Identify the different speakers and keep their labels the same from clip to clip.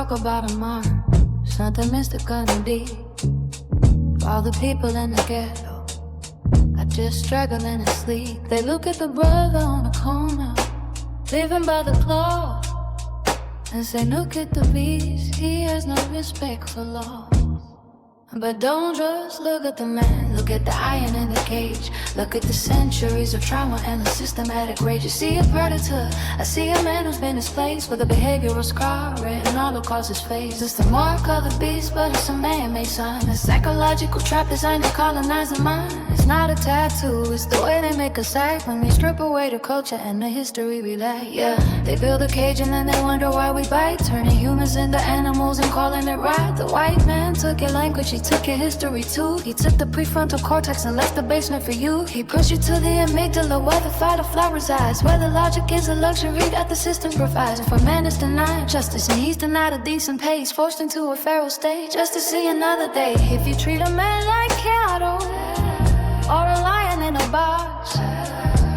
Speaker 1: talk about a mind, something mystical and deep. For all the people in the ghetto, I just struggling to sleep. They look at the brother on the corner, living by the clock, and say, look at the beast, he has no respect for law. But don't just look at the man, look at the iron in the cage. Look at the centuries of trauma and the systematic rage. You see a predator, I see a man who's been displaced with a behavioral scar written all across his face. It's the mark of the beast, but it's a man-made sign. A psychological trap designed to colonize the mind. It's not a tattoo, it's the way they make us act when they strip away the culture and the history we lack. Yeah, they build a cage and then they wonder why we bite, turning humans into animals and calling it right. The white man took your language, he took your history too. He took the prefrontal cortex and left the basement for you. He pushed you to the amygdala where the fight or flight resides, where the logic is a luxury that the system provides. And for man is denied justice and he's denied a decent pay. He's forced into a feral state just to see another day. If you treat a man like cattle or a lion in a box,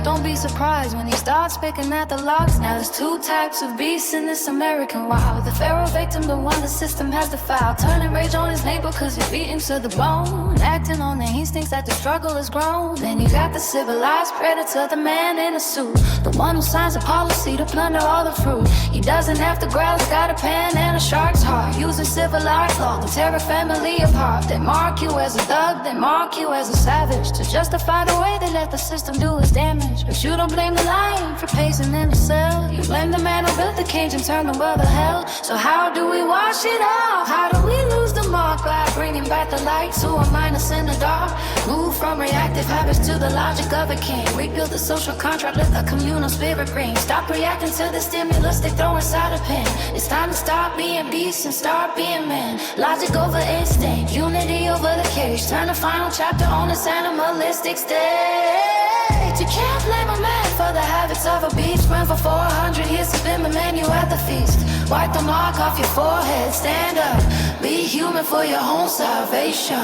Speaker 1: don't be surprised when he starts picking at the locks. Now there's two types of beasts in this American wild. The feral victim, the one the system has defiled, turning rage on his neighbor cause he beat him to the bone, acting on the instincts that the struggle is grown. Then you got the civilized predator, the man in a suit, the one who signs a policy to plunder all the fruit. He doesn't have to growl, he's got a pen and a shark's heart, using civilized law to tear a family apart. They mark you as a thug, they mark you as a savage, to justify the way they let the system do its damage. But you don't blame the lion for pacing in the cell, you blame the man who built the cage and turned the world to hell. So how do we wash it off? How do we lose the mark by bringing back the light to a mind that's in the dark? Move from reactive habits to the logic of a king. Rebuild the social contract, let the communal spirit ring. Stop reacting to the stimulus they throw inside a pen. It's time to stop being beasts and start being men. Logic over instinct, unity over the cage. Turn the final chapter on this animalistic stage. You can't blame a man for the habits of a beast. Ran for 400 years, has been the menu at the feast. Wipe the mark off your forehead, stand up, be human for your own salvation.